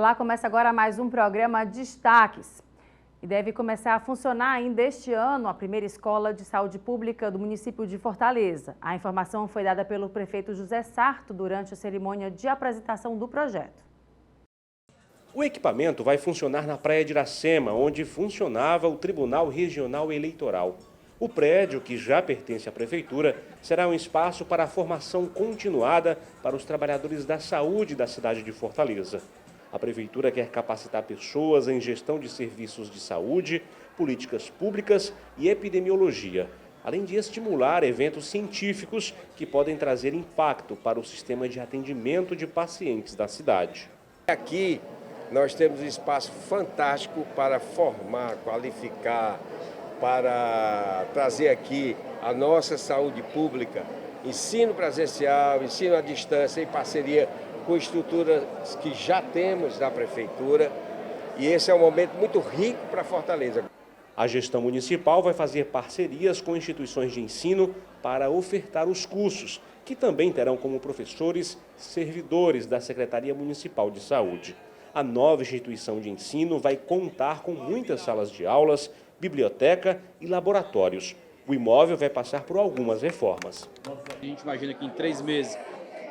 Olá, começa agora mais um programa Destaques. E deve começar a funcionar ainda este ano a primeira escola de saúde pública do município de Fortaleza. A informação foi dada pelo prefeito José Sarto durante a cerimônia de apresentação do projeto. O equipamento vai funcionar na Praia de Iracema, onde funcionava o Tribunal Regional Eleitoral. O prédio, que já pertence à Prefeitura, será um espaço para a formação continuada para os trabalhadores da saúde da cidade de Fortaleza. A Prefeitura quer capacitar pessoas em gestão de serviços de saúde, políticas públicas e epidemiologia, além de estimular eventos científicos que podem trazer impacto para o sistema de atendimento de pacientes da cidade. Aqui nós temos um espaço fantástico para formar, qualificar, para trazer aqui a nossa saúde pública, ensino presencial, ensino à distância, em parceria com estruturas que já temos na Prefeitura, e esse é um momento muito rico para Fortaleza. A gestão municipal vai fazer parcerias com instituições de ensino para ofertar os cursos, que também terão como professores servidores da Secretaria Municipal de Saúde. A nova instituição de ensino vai contar com muitas salas de aulas, biblioteca e laboratórios. O imóvel vai passar por algumas reformas. A gente imagina que em 3 meses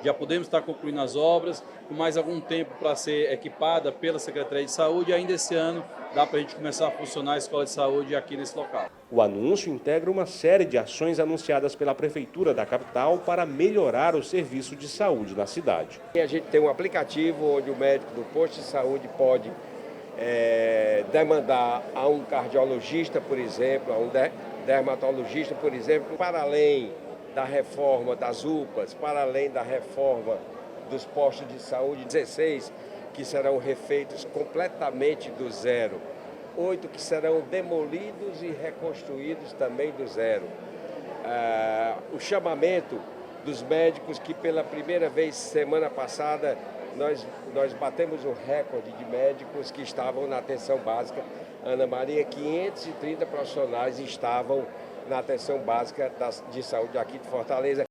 já podemos estar concluindo as obras, com mais algum tempo para ser equipada pela Secretaria de Saúde, e ainda esse ano dá para a gente começar a funcionar a Escola de Saúde aqui nesse local. O anúncio integra uma série de ações anunciadas pela Prefeitura da capital para melhorar o serviço de saúde na cidade. A gente tem um aplicativo onde o médico do posto de saúde pode demandar a um cardiologista, por exemplo, a um dermatologista, por exemplo, para além da reforma das UPAs, para além da reforma dos postos de saúde, 16 que serão refeitos completamente do zero, 8 que serão demolidos e reconstruídos também do zero. O chamamento dos médicos que pela primeira vez semana passada nós batemos o recorde de médicos que estavam na atenção básica. Ana Maria, 530 profissionais estavam na atenção básica de saúde aqui de Fortaleza.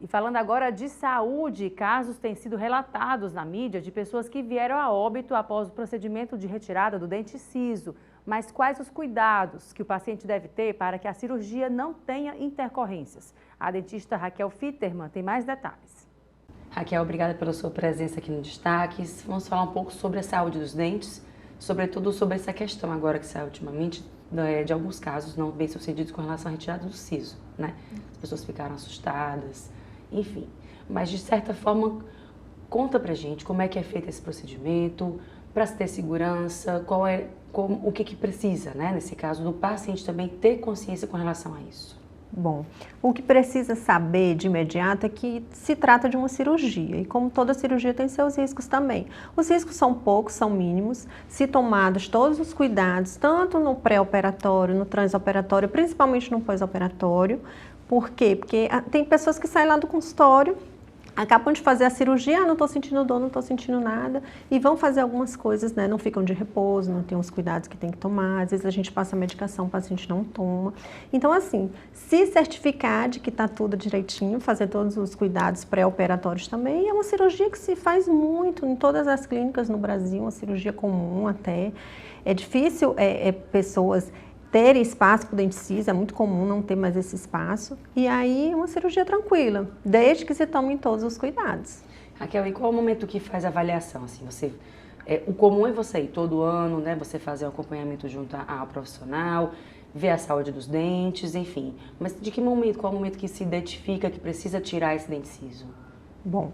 E falando agora de saúde, casos têm sido relatados na mídia de pessoas que vieram a óbito após o procedimento de retirada do dente ciso. Mas quais os cuidados que o paciente deve ter para que a cirurgia não tenha intercorrências? A dentista Raquel Fitterman tem mais detalhes. Raquel, obrigada pela sua presença aqui no Destaques. Vamos falar um pouco sobre a saúde dos dentes, sobretudo sobre essa questão agora que saiu ultimamente de alguns casos não bem sucedidos com relação à retirada do siso, né? As pessoas ficaram assustadas, enfim. Mas de certa forma, conta pra gente como é que é feito esse procedimento, para se ter segurança, o que precisa, né? Nesse caso do paciente também ter consciência com relação a isso. Bom, o que precisa saber de imediato é que se trata de uma cirurgia e como toda cirurgia tem seus riscos também. Os riscos são poucos, são mínimos, se tomados todos os cuidados, tanto no pré-operatório, no transoperatório, principalmente no pós-operatório. Por quê? Porque tem pessoas que saem lá do consultório, acabam de fazer a cirurgia, não estou sentindo dor, não estou sentindo nada, e vão fazer algumas coisas, né? Não ficam de repouso, não tem os cuidados que tem que tomar, às vezes a gente passa a medicação, o paciente não toma. Então, assim, se certificar de que está tudo direitinho, fazer todos os cuidados pré-operatórios também, é uma cirurgia que se faz muito em todas as clínicas no Brasil, uma cirurgia comum até. É difícil pessoas ter espaço para o dente ciso, é muito comum não ter mais esse espaço. E aí, uma cirurgia tranquila, desde que se tomem todos os cuidados. Raquel, e qual é o momento que faz a avaliação? Assim, o comum é você ir todo ano, né? Você fazer o acompanhamento junto ao profissional, ver a saúde dos dentes, enfim. Mas de que momento, qual é o momento que se identifica que precisa tirar esse dente ciso? Bom,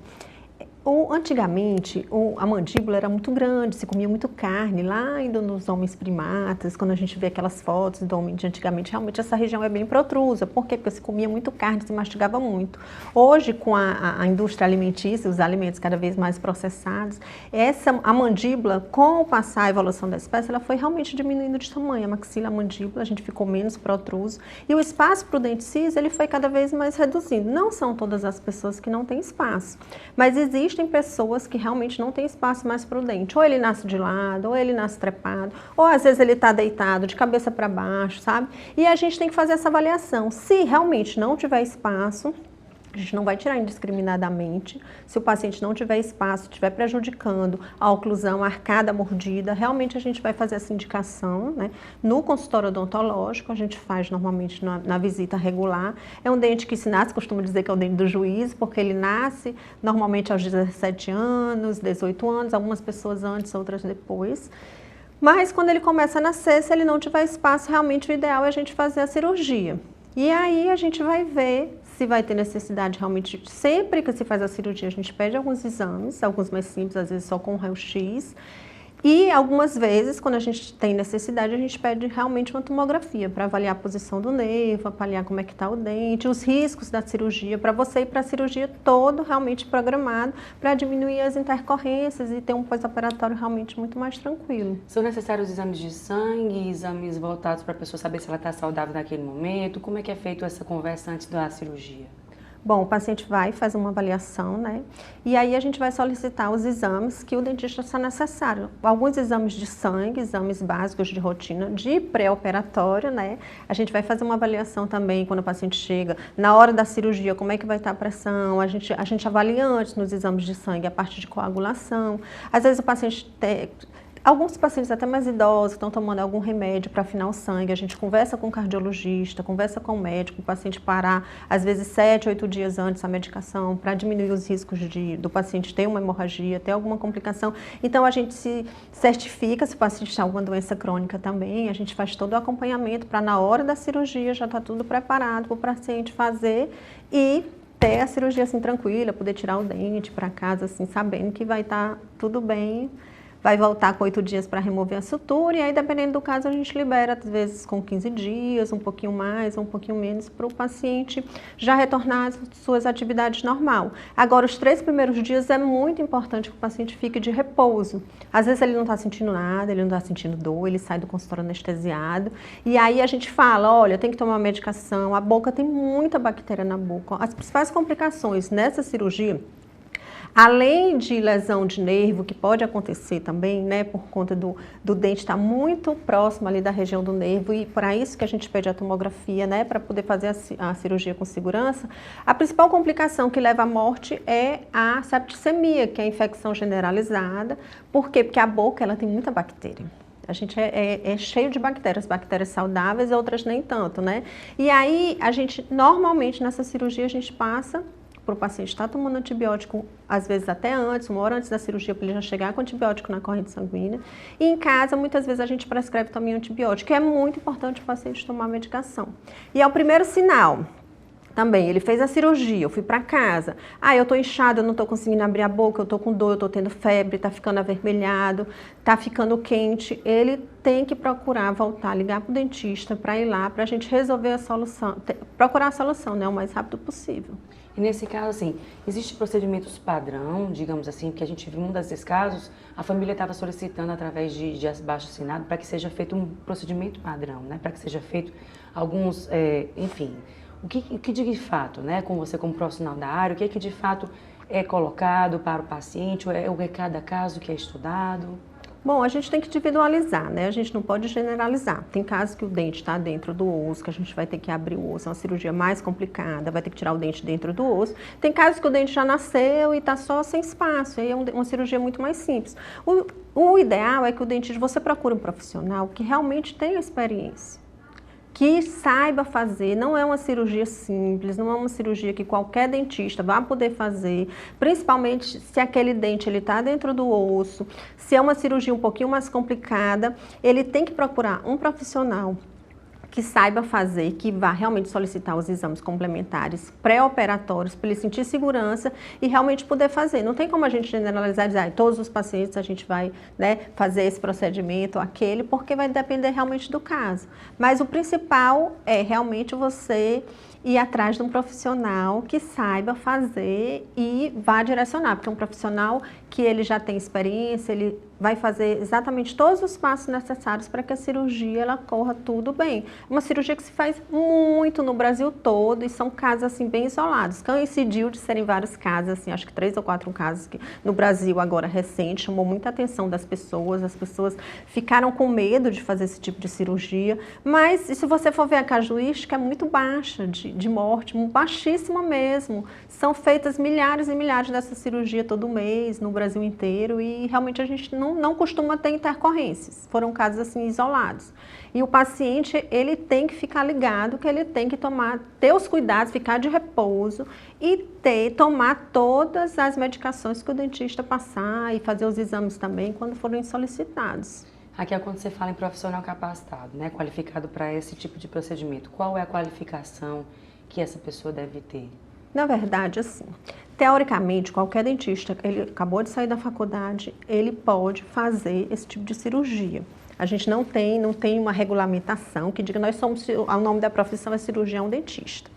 antigamente a mandíbula era muito grande, se comia muito carne, lá ainda nos homens primatas, quando a gente vê aquelas fotos do homem de antigamente, realmente essa região é bem protrusa. Por quê? Porque se comia muito carne, se mastigava muito. Hoje, com a indústria alimentícia, os alimentos cada vez mais processados, a mandíbula, com o passar a evolução da espécie, ela foi realmente diminuindo de tamanho. A maxila, a mandíbula, a gente ficou menos protruso. E o espaço para o dente ciso, ele foi cada vez mais reduzindo. Não são todas as pessoas que não têm espaço, mas existem pessoas que realmente não têm espaço mais para o dente. Ou ele nasce de lado, ou ele nasce trepado, ou às vezes ele está deitado de cabeça para baixo, sabe? E a gente tem que fazer essa avaliação. Se realmente não tiver espaço, A gente não vai tirar indiscriminadamente. Se o paciente não tiver espaço, estiver prejudicando a oclusão, a arcada, a mordida, realmente a gente vai fazer essa indicação, né? No consultório odontológico, a gente faz normalmente na visita regular. É um dente que se nasce, costumo dizer que é o dente do juízo, porque ele nasce normalmente aos 17 anos, 18 anos, algumas pessoas antes, outras depois. Mas quando ele começa a nascer, se ele não tiver espaço, realmente o ideal é a gente fazer a cirurgia. E aí a gente vai ver se vai ter necessidade realmente. Sempre que se faz a cirurgia, a gente pede alguns exames, alguns mais simples, às vezes só com raio-x. E algumas vezes, quando a gente tem necessidade, a gente pede realmente uma tomografia para avaliar a posição do nervo, avaliar como é que está o dente, os riscos da cirurgia, para você ir para a cirurgia todo realmente programado para diminuir as intercorrências e ter um pós-operatório realmente muito mais tranquilo. São necessários exames de sangue, exames voltados para a pessoa saber se ela está saudável naquele momento? Como é que é feita essa conversa antes da cirurgia? Bom, o paciente vai fazer uma avaliação, né? E aí a gente vai solicitar os exames que o dentista achar necessário. Alguns exames de sangue, exames básicos de rotina, de pré-operatório, né? A gente vai fazer uma avaliação também quando o paciente chega, na hora da cirurgia, como é que vai estar a pressão. A gente avalia antes nos exames de sangue a parte de coagulação. Às vezes o paciente alguns pacientes até mais idosos estão tomando algum remédio para afinar o sangue, a gente conversa com o cardiologista, conversa com o médico, o paciente parar às vezes 7, 8 dias antes a medicação para diminuir os riscos do paciente ter uma hemorragia, ter alguma complicação. Então a gente se certifica se o paciente tem alguma doença crônica também, a gente faz todo o acompanhamento para na hora da cirurgia já estar tudo preparado para o paciente fazer e ter a cirurgia assim tranquila, poder tirar o dente para casa assim, sabendo que vai estar tudo bem. Vai voltar com 8 dias para remover a sutura e aí, dependendo do caso, a gente libera, às vezes, com 15 dias, um pouquinho mais, um pouquinho menos, para o paciente já retornar às suas atividades normal. Agora, os 3 primeiros dias é muito importante que o paciente fique de repouso. Às vezes ele não está sentindo nada, ele não está sentindo dor, ele sai do consultório anestesiado e aí a gente fala, olha, tem que tomar medicação, a boca tem muita bactéria na boca. As principais complicações nessa cirurgia, além de lesão de nervo, que pode acontecer também, né, por conta do dente estar muito próximo ali da região do nervo, e para isso que a gente pede a tomografia, né, para poder fazer a cirurgia com segurança, a principal complicação que leva à morte é a septicemia, que é a infecção generalizada. Por quê? Porque a boca ela tem muita bactéria. A gente é cheio de bactérias saudáveis e outras nem tanto, né? E aí, a gente, normalmente, nessa cirurgia, a gente passa para o paciente estar tomando antibiótico, às vezes até antes, 1 hora antes da cirurgia, para ele já chegar com antibiótico na corrente sanguínea. E em casa, muitas vezes, a gente prescreve também antibiótico, que é muito importante o paciente tomar medicação. E é o primeiro sinal. Também, ele fez a cirurgia, eu fui para casa. Eu estou inchado, eu não estou conseguindo abrir a boca, eu estou com dor, eu estou tendo febre, está ficando avermelhado, está ficando quente. Ele tem que procurar voltar, ligar para o dentista para ir lá, para a gente resolver a solução, procurar a solução, né, o mais rápido possível. E nesse caso, assim, existem procedimentos padrão, digamos assim, porque a gente viu um desses casos, a família estava solicitando através de abaixo-assinado para que seja feito um procedimento padrão, né, para que seja feito alguns, enfim... O que de fato, né, com você como profissional da área, o que de fato é colocado para o paciente, é cada caso que é estudado? Bom, a gente tem que individualizar, né? A gente não pode generalizar. Tem casos que o dente está dentro do osso, que a gente vai ter que abrir o osso, é uma cirurgia mais complicada, vai ter que tirar o dente dentro do osso. Tem casos que o dente já nasceu e está só sem espaço, aí é uma cirurgia muito mais simples. O ideal é que o dentista, você procure um profissional que realmente tenha experiência, que saiba fazer. Não é uma cirurgia simples, não é uma cirurgia que qualquer dentista vai poder fazer, principalmente se aquele dente está dentro do osso, se é uma cirurgia um pouquinho mais complicada, ele tem que procurar um profissional que saiba fazer, que vá realmente solicitar os exames complementares pré-operatórios para ele sentir segurança e realmente poder fazer. Não tem como a gente generalizar e dizer, todos os pacientes a gente vai, né, fazer esse procedimento ou aquele, porque vai depender realmente do caso. Mas o principal é realmente você ir atrás de um profissional que saiba fazer e vá direcionar, porque é um profissional que ele já tem experiência, ele vai fazer exatamente todos os passos necessários para que a cirurgia ela corra tudo bem. Uma cirurgia que se faz muito no Brasil todo e são casos assim bem isolados. Coincidiu de serem vários casos, assim, acho que 3 ou 4 casos que no Brasil agora recente, chamou muita atenção das pessoas, as pessoas ficaram com medo de fazer esse tipo de cirurgia, mas se você for ver a casuística é muito baixa de morte, baixíssima mesmo. São feitas milhares e milhares dessa cirurgia todo mês no Brasil inteiro e realmente a gente não costuma ter intercorrências, foram casos assim isolados. E o paciente, ele tem que ficar ligado, que ele tem que ter os cuidados, ficar de repouso e tomar todas as medicações que o dentista passar e fazer os exames também quando forem solicitados. Aqui é quando você fala em profissional capacitado, né, qualificado para esse tipo de procedimento. Qual é a qualificação que essa pessoa deve ter? Na verdade, assim, teoricamente, qualquer dentista, ele acabou de sair da faculdade, ele pode fazer esse tipo de cirurgia. A gente não tem uma regulamentação que diga nós somos, o nome da profissão é cirurgião dentista.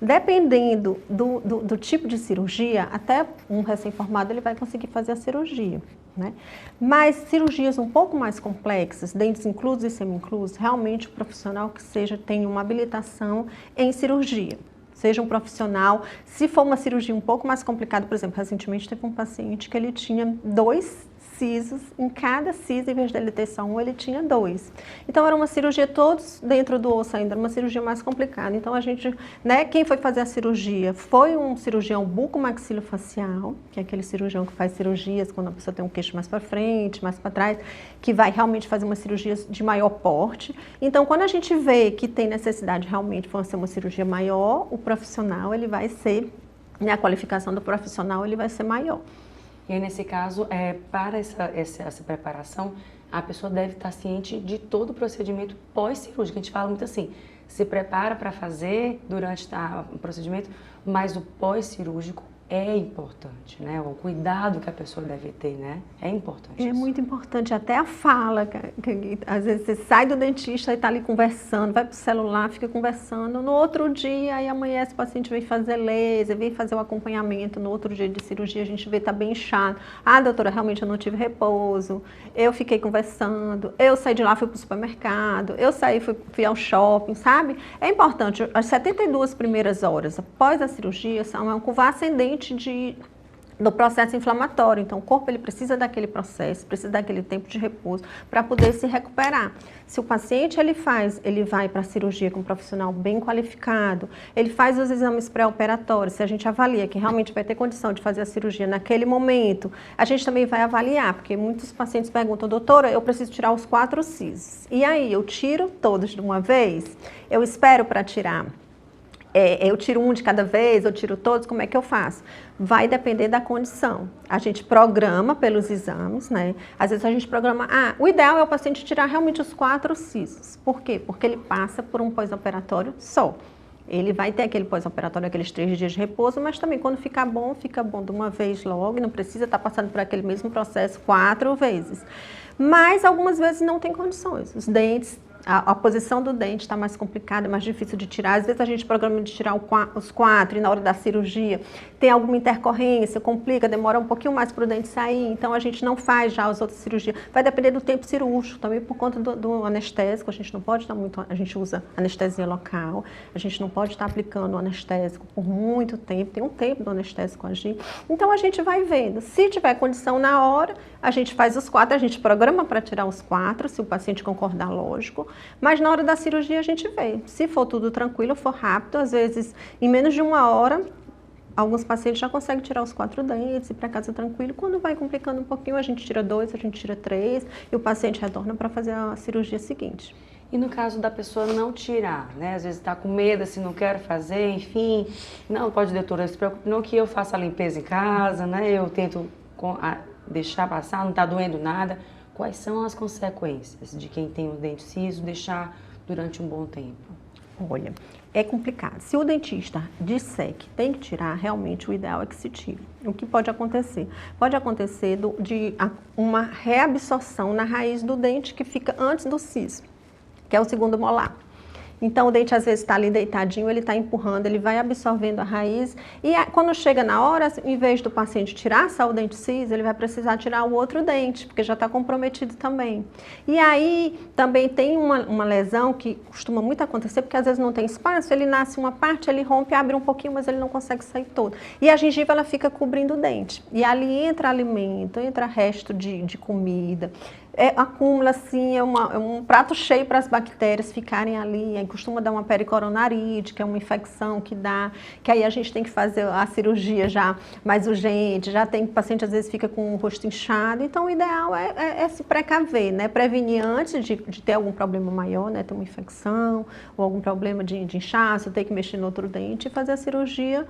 Dependendo do tipo de cirurgia, até um recém-formado ele vai conseguir fazer a cirurgia, né? Mas cirurgias um pouco mais complexas, dentes inclusos e semi-inclusos, realmente o profissional que tenha uma habilitação em cirurgia. Seja um profissional, se for uma cirurgia um pouco mais complicada, por exemplo, recentemente teve um paciente que ele tinha 2 sisos, em cada siso, em vez dele ter só um, ele tinha 2. Então era uma cirurgia todos dentro do osso ainda, era uma cirurgia mais complicada. Então a gente, né, quem foi fazer a cirurgia foi um cirurgião bucomaxilofacial, que é aquele cirurgião que faz cirurgias quando a pessoa tem um queixo mais para frente, mais para trás, que vai realmente fazer uma cirurgia de maior porte. Então quando a gente vê que tem necessidade realmente de ser uma cirurgia maior, o profissional, ele vai ser, né, a qualificação do profissional, ele vai ser maior. E aí, nesse caso, para essa preparação, a pessoa deve estar ciente de todo o procedimento pós-cirúrgico. A gente fala muito assim, se prepara para fazer durante o procedimento, mas o pós-cirúrgico é importante, né? O cuidado que a pessoa deve ter, né? É importante. É isso. muito importante, até a fala. Às vezes você sai do dentista e está ali conversando, vai para o celular, fica conversando. No outro dia, aí amanhece, o paciente veio fazer laser, veio fazer o acompanhamento. No outro dia de cirurgia, a gente vê que está bem inchado. Ah, doutora, realmente eu não tive repouso. Eu fiquei conversando. Eu saí de lá, fui para o supermercado. Eu saí, fui ao shopping, sabe? É importante. As 72 primeiras horas após a cirurgia são uma curva ascendente do processo inflamatório. Então, o corpo ele precisa daquele processo, precisa daquele tempo de repouso para poder se recuperar. Se o paciente ele vai para a cirurgia com um profissional bem qualificado, ele faz os exames pré-operatórios, se a gente avalia que realmente vai ter condição de fazer a cirurgia naquele momento, a gente também vai avaliar, porque muitos pacientes perguntam, doutora, eu preciso tirar os 4 sisos. E aí, eu tiro todos de uma vez? Eu espero para tirar? Eu tiro um de cada vez, eu tiro todos, como é que eu faço? Vai depender da condição. A gente programa pelos exames, né? Às vezes a gente programa, o ideal é o paciente tirar realmente os 4 sisos. Por quê? Porque ele passa por um pós-operatório só. Ele vai ter aquele pós-operatório, aqueles 3 dias de repouso, mas também quando fica bom de uma vez logo, não precisa estar passando por aquele mesmo processo 4 vezes. Mas algumas vezes não tem condições. Os dentes, a posição do dente está mais complicada, mais difícil de tirar. Às vezes a gente programa de tirar os 4 e na hora da cirurgia tem alguma intercorrência, complica, demora um pouquinho mais para o dente sair, então a gente não faz já as outras cirurgias. Vai depender do tempo cirúrgico, também por conta do anestésico, a gente não pode estar muito, a gente usa anestesia local, a gente não pode estar aplicando o anestésico por muito tempo, tem um tempo do anestésico agir. Então a gente vai vendo, se tiver condição na hora, a gente faz os 4, a gente programa para tirar os 4, se o paciente concordar, lógico. Mas na hora da cirurgia a gente vê, se for tudo tranquilo, for rápido, às vezes em menos de 1 hora, alguns pacientes já conseguem tirar os 4 dentes, ir para casa tranquilo. Quando vai complicando um pouquinho, a gente tira 2, a gente tira 3 e o paciente retorna para fazer a cirurgia seguinte. E no caso da pessoa não tirar, né? Às vezes está com medo, assim, não quero fazer, enfim. Não, pode, doutora, se preocupe, não que eu faça a limpeza em casa, né? Eu tento deixar passar, não está doendo nada. Quais são as consequências de quem tem o dente ciso deixar durante um bom tempo? Olha, é complicado. Se o dentista disser que tem que tirar, realmente o ideal é que se tire. O que pode acontecer? Pode acontecer de uma reabsorção na raiz do dente que fica antes do siso, que é o segundo molar. Então o dente às vezes está ali deitadinho, ele está empurrando, ele vai absorvendo a raiz e quando chega na hora, em vez do paciente tirar só o dente ciso, ele vai precisar tirar o outro dente, porque já está comprometido também. E aí também tem uma lesão que costuma muito acontecer, porque às vezes não tem espaço, ele nasce uma parte, ele rompe, abre um pouquinho, mas ele não consegue sair todo. E a gengiva ela fica cobrindo o dente. E ali entra alimento, entra resto de comida. Acumula assim, é um prato cheio para as bactérias ficarem ali, aí costuma dar uma pericoronarite, que é uma infecção que dá, que aí a gente tem que fazer a cirurgia já mais urgente, já tem, o paciente às vezes fica com o rosto inchado, então o ideal é se precaver, né, prevenir antes de ter algum problema maior, né, ter uma infecção ou algum problema de inchaço, ter que mexer no outro dente e fazer a cirurgia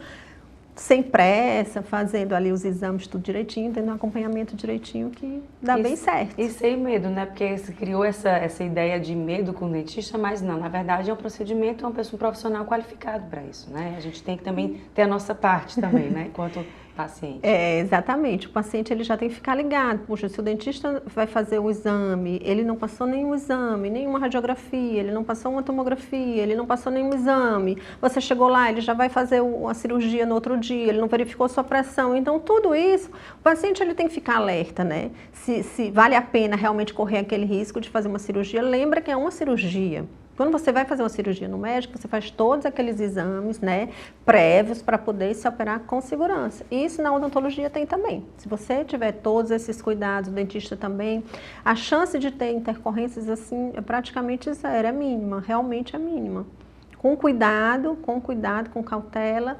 sem pressa, fazendo ali os exames tudo direitinho, tendo um acompanhamento direitinho que dá bem certo. E sem medo, né? Porque se criou essa ideia de medo com o dentista, mas não, na verdade é um procedimento, é uma pessoa profissional qualificado para isso, né? A gente tem que também ter a nossa parte também, né? Enquanto paciente. Exatamente. O paciente ele já tem que ficar ligado. Puxa, se o dentista vai fazer o exame, ele não passou nenhum exame, nenhuma radiografia, ele não passou uma tomografia, ele não passou nenhum exame. Você chegou lá, ele já vai fazer a cirurgia no outro dia, ele não verificou sua pressão. Então, tudo isso, o paciente ele tem que ficar alerta, né? Se vale a pena realmente correr aquele risco de fazer uma cirurgia, lembra que é uma cirurgia. Quando você vai fazer uma cirurgia no médico, você faz todos aqueles exames, né, prévios para poder se operar com segurança. E isso na odontologia tem também. Se você tiver todos esses cuidados, o dentista também, a chance de ter intercorrências assim é praticamente zero, é mínima, realmente é mínima. Com cuidado, com cautela,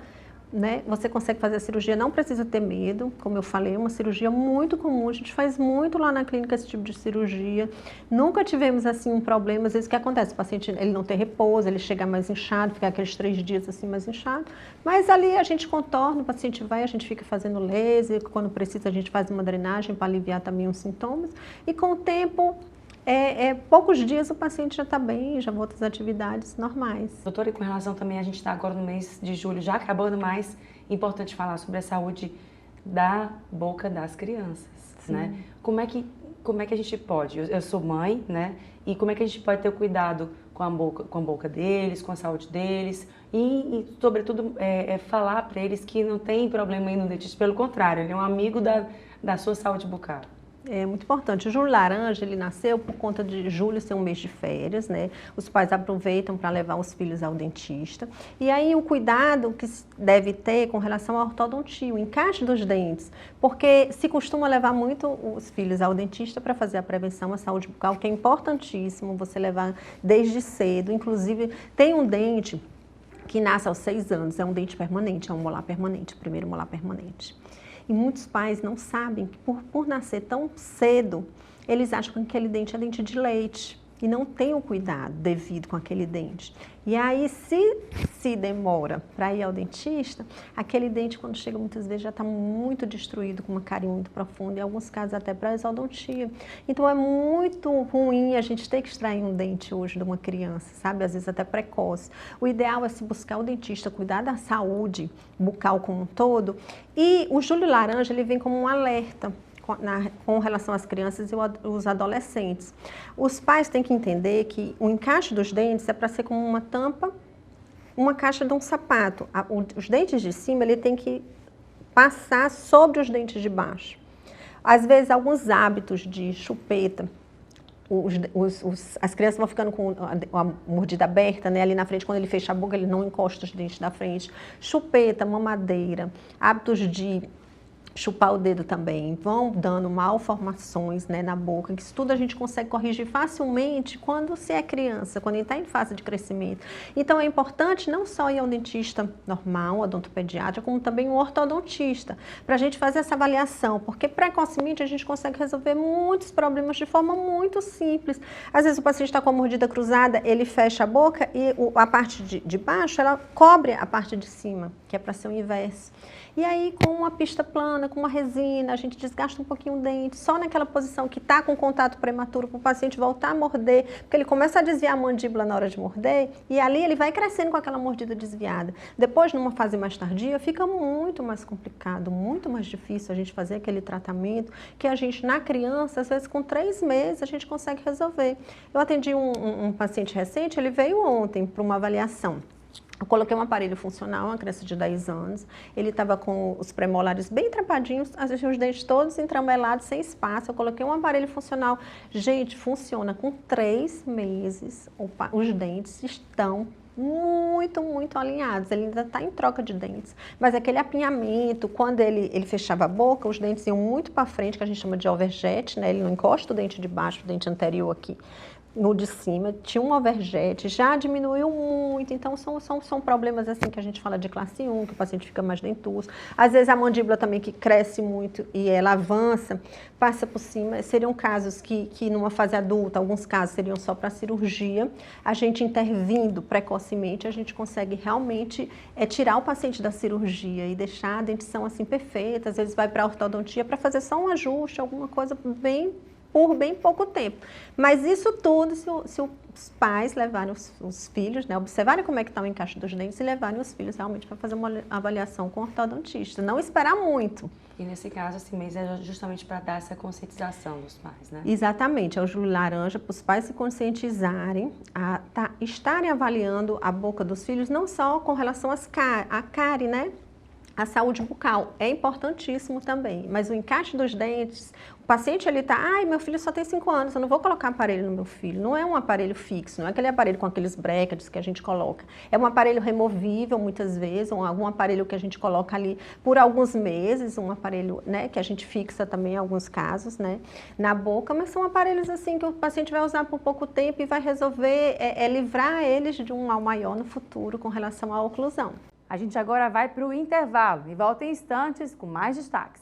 né, você consegue fazer a cirurgia, não precisa ter medo, como eu falei, é uma cirurgia muito comum, a gente faz muito lá na clínica esse tipo de cirurgia, nunca tivemos assim um problema, às vezes o que acontece, o paciente ele não tem repouso, ele chega mais inchado, fica aqueles 3 dias assim mais inchado, mas ali a gente contorna, o paciente vai, a gente fica fazendo laser, quando precisa a gente faz uma drenagem para aliviar também os sintomas, e com o tempo, poucos dias o paciente já está bem, já volta às atividades normais. Doutora, e com relação também, a gente está agora no mês de julho, já acabando, mas importante falar sobre a saúde da boca das crianças, né? Como é que a gente pode, eu sou mãe, né? E como é que a gente pode ter o cuidado com a boca deles, com a saúde deles e sobretudo, falar para eles que não tem problema aí no dentista, pelo contrário, ele é um amigo da sua saúde bucal. É muito importante. O Júlio Laranja, ele nasceu por conta de julho ser um mês de férias, né? Os pais aproveitam para levar os filhos ao dentista. E aí o cuidado que se deve ter com relação à ortodontia, o encaixe dos dentes, porque se costuma levar muito os filhos ao dentista para fazer a prevenção à saúde bucal, que é importantíssimo você levar desde cedo. Inclusive, tem um dente que nasce aos 6 anos, é um dente permanente, é um molar permanente, o primeiro molar permanente. E muitos pais não sabem que por nascer tão cedo, eles acham que aquele dente é dente de leite e não tem o cuidado devido com aquele dente. E aí, se demora para ir ao dentista, aquele dente, quando chega muitas vezes, já está muito destruído, com uma cárie muito profunda, em alguns casos até para exodontia. Então, é muito ruim a gente ter que extrair um dente hoje de uma criança, sabe? Às vezes até precoce. O ideal é se buscar o dentista, cuidar da saúde bucal como um todo. E o Júlio Laranja, ele vem como um alerta com relação às crianças e os adolescentes. Os pais têm que entender que o encaixe dos dentes é para ser como uma tampa, uma caixa de um sapato. Os dentes de cima, ele tem que passar sobre os dentes de baixo. Às vezes, alguns hábitos de chupeta, as crianças vão ficando com a mordida aberta, né? Ali na frente, quando ele fecha a boca, ele não encosta os dentes da frente. Chupeta, mamadeira, hábitos de chupar o dedo também, vão dando malformações, né, na boca, que isso tudo a gente consegue corrigir facilmente quando se é criança, quando ele está em fase de crescimento. Então é importante não só ir ao dentista normal, odontopediatra, como também um ortodontista, para a gente fazer essa avaliação, porque precocemente a gente consegue resolver muitos problemas de forma muito simples. Às vezes o paciente está com a mordida cruzada, ele fecha a boca e a parte de baixo, ela cobre a parte de cima, que é para ser o inverso. E aí, com uma pista plana, semana com uma resina, a gente desgasta um pouquinho o dente, só naquela posição que está com contato prematuro para o paciente voltar a morder, porque ele começa a desviar a mandíbula na hora de morder e ali ele vai crescendo com aquela mordida desviada. Depois, numa fase mais tardia, fica muito mais complicado, muito mais difícil a gente fazer aquele tratamento que a gente, na criança, às vezes com 3 meses, a gente consegue resolver. Eu atendi um paciente recente, ele veio ontem para uma avaliação. Eu coloquei um aparelho funcional, uma criança de 10 anos, ele estava com os premolares bem trepadinhos, os dentes todos entramelados, sem espaço. Eu coloquei um aparelho funcional. Gente, funciona. Com 3 meses, os dentes estão muito alinhados. Ele ainda está em troca de dentes, mas aquele apinhamento, quando ele fechava a boca, os dentes iam muito para frente, que a gente chama de overjet, né? Ele não encosta o dente de baixo, o dente anterior aqui. No de cima, tinha um overjet, já diminuiu muito, então são problemas assim que a gente fala de classe 1, que o paciente fica mais dentuço. Às vezes a mandíbula também que cresce muito e ela avança, passa por cima. Seriam casos que numa fase adulta, alguns casos seriam só para cirurgia. A gente intervindo precocemente, a gente consegue realmente tirar o paciente da cirurgia e deixar a dentição assim perfeita. Às vezes vai para a ortodontia para fazer só um ajuste, alguma coisa por bem pouco tempo. Mas isso tudo se os pais levarem os filhos, né, observarem como é que está o encaixe dos dentes e levarem os filhos realmente para fazer uma avaliação com o ortodontista. Não esperar muito. E nesse caso, esse mês é justamente para dar essa conscientização dos pais, né? Exatamente, é o Julho Laranja para os pais se conscientizarem, estarem avaliando a boca dos filhos, não só com relação à cárie, né? A saúde bucal é importantíssimo também, mas o encaixe dos dentes, o paciente ele está, meu filho só tem 5 anos, eu não vou colocar aparelho no meu filho. Não é um aparelho fixo, não é aquele aparelho com aqueles brackets que a gente coloca. É um aparelho removível muitas vezes, ou algum aparelho que a gente coloca ali por alguns meses, um aparelho, né, que a gente fixa também em alguns casos, né, na boca, mas são aparelhos assim que o paciente vai usar por pouco tempo e vai resolver livrar eles de um mal maior no futuro com relação à oclusão. A gente agora vai para o intervalo e volta em instantes com mais destaques.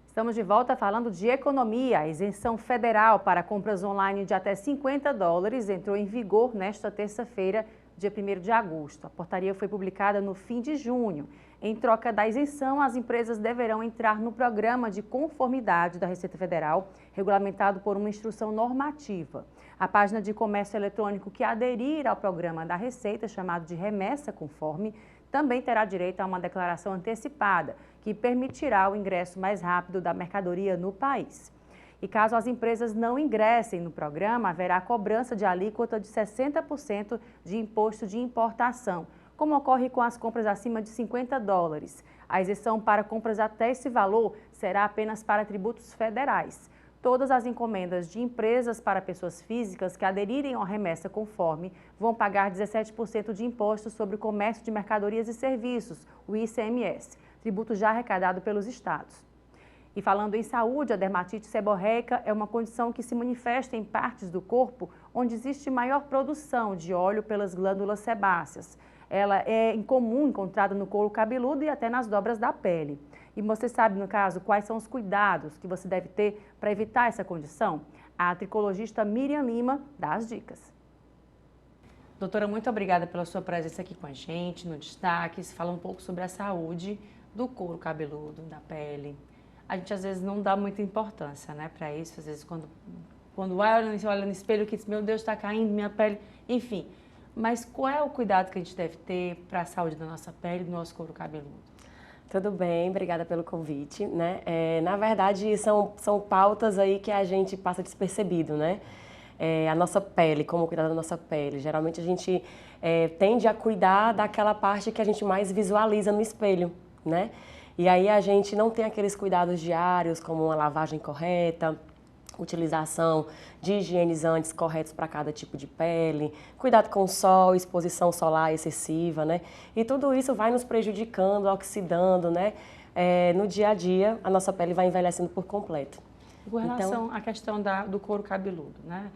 Estamos de volta falando de economia. A isenção federal para compras online de até $50 entrou em vigor nesta terça-feira, dia 1º de agosto. A portaria foi publicada no fim de junho. Em troca da isenção, as empresas deverão entrar no programa de conformidade da Receita Federal, regulamentado por uma instrução normativa. A página de comércio eletrônico que aderir ao programa da Receita, chamado de Remessa Conforme, também terá direito a uma declaração antecipada, que permitirá o ingresso mais rápido da mercadoria no país. E caso as empresas não ingressem no programa, haverá cobrança de alíquota de 60% de imposto de importação, como ocorre com as compras acima de $50. A isenção para compras até esse valor será apenas para tributos federais. Todas as encomendas de empresas para pessoas físicas que aderirem à remessa conforme vão pagar 17% de imposto sobre o comércio de mercadorias e serviços, o ICMS, tributo já arrecadado pelos estados. E falando em saúde, a dermatite seborreica é uma condição que se manifesta em partes do corpo onde existe maior produção de óleo pelas glândulas sebáceas. Ela é incomum encontrada no couro cabeludo e até nas dobras da pele. E você sabe, no caso, quais são os cuidados que você deve ter para evitar essa condição? A tricologista Miriam Lima dá as dicas. Doutora, muito obrigada pela sua presença aqui com a gente, no Destaques, fala um pouco sobre a saúde do couro cabeludo, da pele. A gente às vezes não dá muita importância, né, para isso. Às vezes quando olha no espelho que diz, meu Deus, está caindo minha pele, enfim. Mas qual é o cuidado que a gente deve ter para a saúde da nossa pele e do nosso couro cabeludo? Tudo bem, obrigada pelo convite, né? Na verdade, são pautas aí que a gente passa despercebido, né? A nossa pele, como cuidar da nossa pele. Geralmente a gente tende a cuidar daquela parte que a gente mais visualiza no espelho, né? E aí a gente não tem aqueles cuidados diários, como uma lavagem correta, utilização de higienizantes corretos para cada tipo de pele, cuidado com o sol, exposição solar excessiva, né? E tudo isso vai nos prejudicando, oxidando, né? No dia a dia, a nossa pele vai envelhecendo por completo. Com relação à questão do couro cabeludo, né?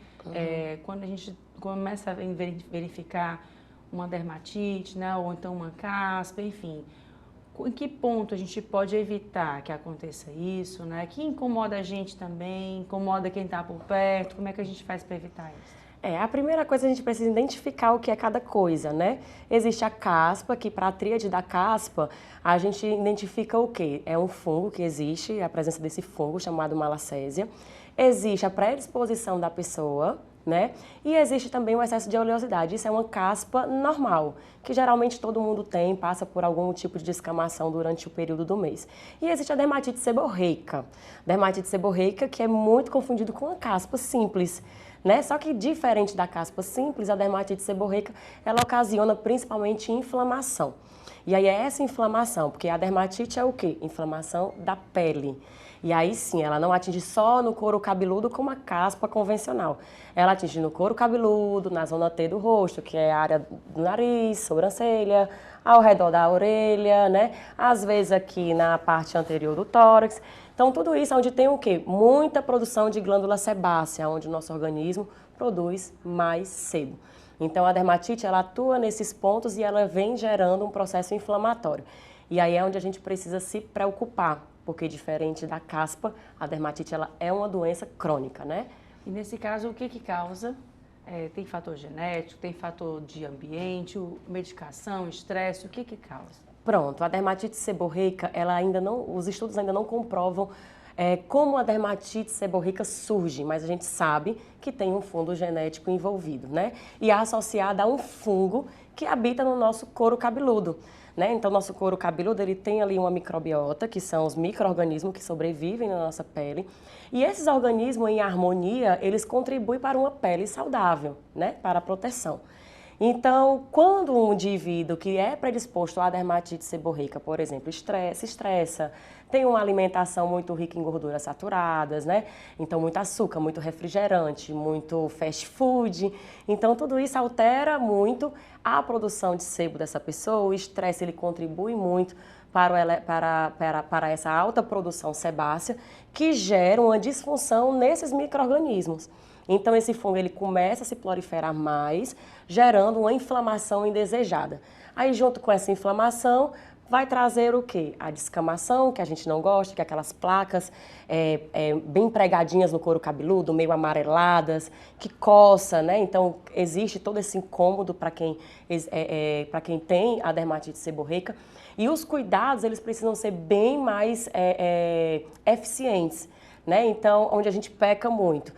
Quando a gente começa a verificar uma dermatite, né? Ou então uma caspa, enfim, em que ponto a gente pode evitar que aconteça isso, né? Que incomoda a gente também, incomoda quem está por perto, como é que a gente faz para evitar isso? A primeira coisa a gente precisa identificar o que é cada coisa, né? Existe a caspa, que para a tríade da caspa, a gente identifica o quê? É um fungo que existe, a presença desse fungo chamado malacésia. Existe a predisposição da pessoa, né? E existe também o excesso de oleosidade. Isso é uma caspa normal, que geralmente todo mundo tem, passa por algum tipo de descamação durante o período do mês. E existe a dermatite seborreica. Dermatite seborreica que é muito confundido com a caspa simples, né? Só que diferente da caspa simples, a dermatite seborreica, ela ocasiona principalmente inflamação. E aí é essa inflamação, porque a dermatite é o quê? Inflamação da pele. E aí sim, ela não atinge só no couro cabeludo como a caspa convencional. Ela atinge no couro cabeludo, na zona T do rosto, que é a área do nariz, sobrancelha, ao redor da orelha, né? Às vezes aqui na parte anterior do tórax. Então tudo isso é onde tem o quê? Muita produção de glândula sebácea, onde o nosso organismo produz mais sebo. Então a dermatite, ela atua nesses pontos e ela vem gerando um processo inflamatório. E aí é onde a gente precisa se preocupar, porque diferente da caspa, a dermatite ela é uma doença crônica, né? E nesse caso, o que causa? Tem fator genético, tem fator de ambiente, medicação, estresse, o que causa? Pronto, a dermatite seborreica, os estudos ainda não comprovam como a dermatite seborreica surge, mas a gente sabe que tem um fundo genético envolvido, né? E é associada a um fungo que habita no nosso couro cabeludo, né? Então, nosso couro cabeludo, ele tem ali uma microbiota, que são os micro-organismos que sobrevivem na nossa pele. E esses organismos, em harmonia, eles contribuem para uma pele saudável, né? Para a proteção. Então, quando um indivíduo que é predisposto à dermatite seborreica, por exemplo, se estressa, tem uma alimentação muito rica em gorduras saturadas, né? Então, muito açúcar, muito refrigerante, muito fast food. Então, tudo isso altera muito a produção de sebo dessa pessoa. O estresse, ele contribui muito para essa alta produção sebácea, que gera uma disfunção nesses micro-organismos. Então, esse fungo ele começa a se proliferar mais, gerando uma inflamação indesejada. Aí, junto com essa inflamação, vai trazer o quê? A descamação, que a gente não gosta, que é aquelas placas bem pregadinhas no couro cabeludo, meio amareladas, que coça, né? Então, existe todo esse incômodo para quem tem a dermatite seborreica. E os cuidados, eles precisam ser bem mais eficientes, né? Então, onde a gente peca muito.